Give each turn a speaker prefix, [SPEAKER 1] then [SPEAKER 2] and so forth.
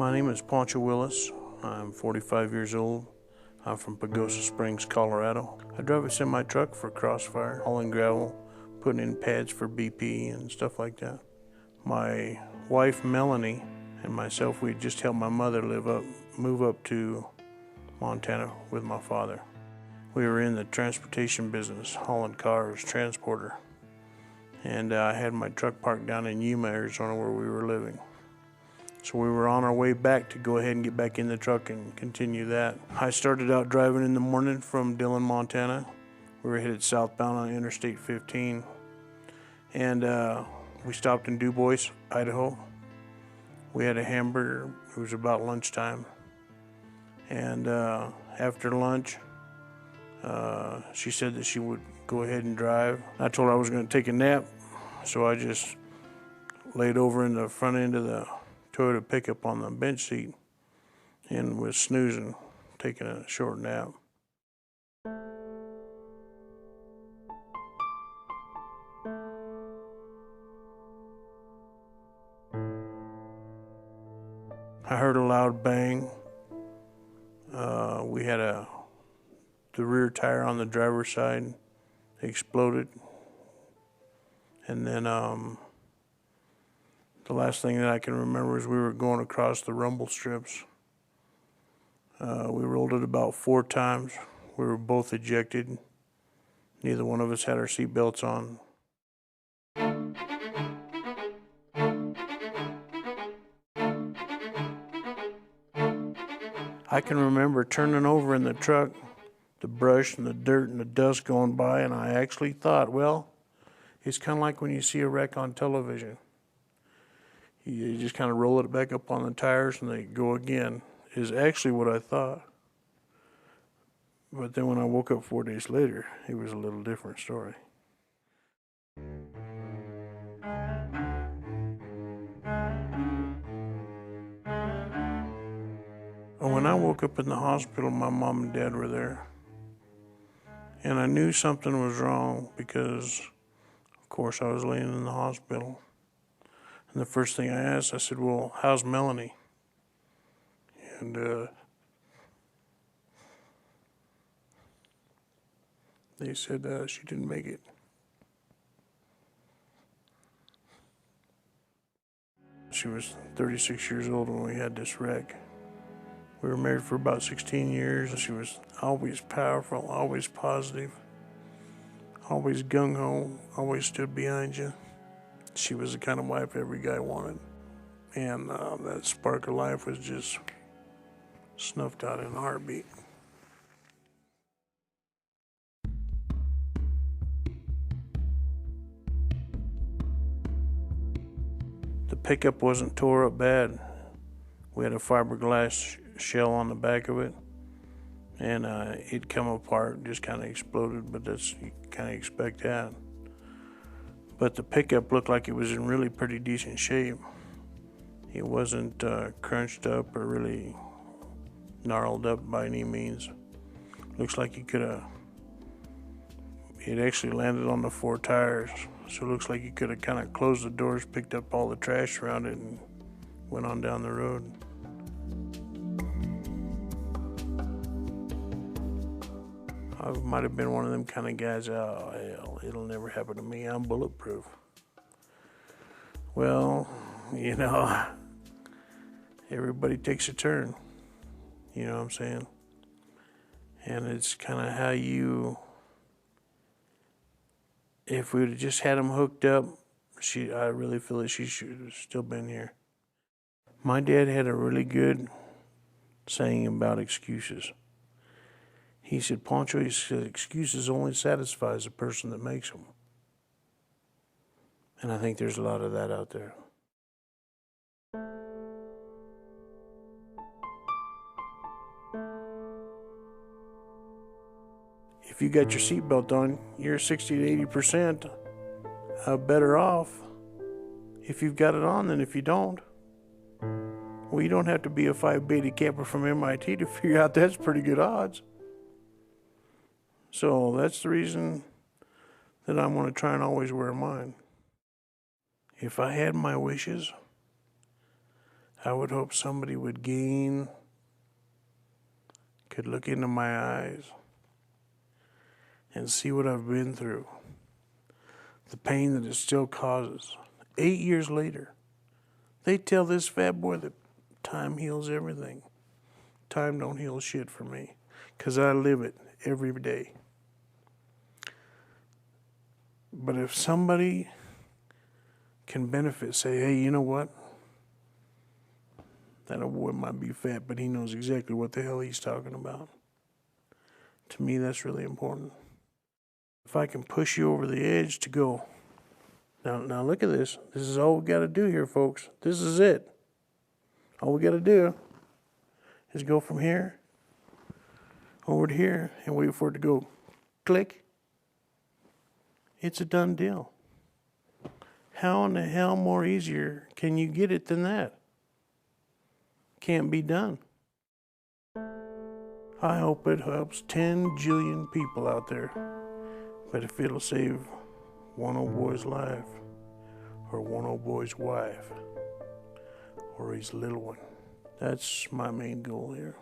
[SPEAKER 1] My name is Panuchos. I'm 45 years old. I'm from Pagosa Springs, Colorado. I drive a semi-truck for Crossfire, hauling gravel, putting in pads for BP and stuff like that. My wife, Melanie, and myself, we just helped my mother move up to Montana with my father. We were in the transportation business, hauling cars, transporter. And I had my truck parked down in Yuma, Arizona, where we were living. So we were on our way back to go ahead and get back in the truck and continue that. I started out driving in the morning from Dillon, Montana. We were headed southbound on Interstate 15. And we stopped in Du Bois, Idaho. We had a hamburger. It was about lunchtime. And after lunch, she said that she would go ahead and drive. I told her I was going to take a nap, so I just laid over in the front end of the Toyota pickup on the bench seat and was snoozing, taking a short nap. I heard a loud bang. We had the rear tire on the driver's side exploded, and then the last thing that I can remember is we were going across the rumble strips. We rolled it about 4 times. We were both ejected. Neither one of us had our seatbelts on. I can remember turning over in the truck, the brush and the dirt and the dust going by, and I actually thought, well, it's kind of like when you see a wreck on television. You just kind of roll it back up on the tires and they go again, is actually what I thought. But then when I woke up 4 days later, it was a little different story. When I woke up in the hospital, my mom and dad were there. And I knew something was wrong because, of course, I was laying in the hospital. And the first thing I asked, I said, well, how's Melanie? And they said she didn't make it. She was 36 years old when we had this wreck. We were married for about 16 years. She was always powerful, always positive, always gung-ho, always stood behind you. She was the kind of wife every guy wanted. And that spark of life was just snuffed out in a heartbeat. The pickup wasn't tore up bad. We had a fiberglass shell on the back of it, and it come apart, just kind of exploded, but that's, you kind of expect that. But the pickup looked like it was in really pretty decent shape. It wasn't crunched up or really gnarled up by any means. Looks like it actually landed on the 4 tires, so it looks like you could have kind of closed the doors, picked up all the trash around it, and went on down the road. I might have been one of them kind of guys, oh, hell, it'll never happen to me, I'm bulletproof. Well, you know, everybody takes a turn, you know what I'm saying? And it's kind of how you, if we would have just had them hooked up, I really feel that she should have still been here. My dad had a really good saying about excuses. He said, Pancho, he said, excuses only satisfies the person that makes them. And I think there's a lot of that out there. If you got your seatbelt on, you're 60 to 80% better off if you've got it on than if you don't. Well, you don't have to be a Phi Beta camper from MIT to figure out that's pretty good odds. So that's the reason that I'm going to try and always wear mine. If I had my wishes, I would hope somebody would could look into my eyes and see what I've been through. The pain that it still causes. 8 years later, they tell this fat boy that time heals everything. Time don't heal shit for me, 'cause I live it every day. But if somebody can benefit, say, hey, you know what? That old boy might be fat, but he knows exactly what the hell he's talking about. To me, that's really important. If I can push you over the edge to go, now look at this. This is all we got to do here, folks. This is it. All we got to do is go from here over to here and wait for it to go click. It's a done deal. How in the hell more easier can you get it than that? Can't be done. I hope it helps 10 jillion people out there. But if it'll save one old boy's life, or one old boy's wife, or his little one, that's my main goal here.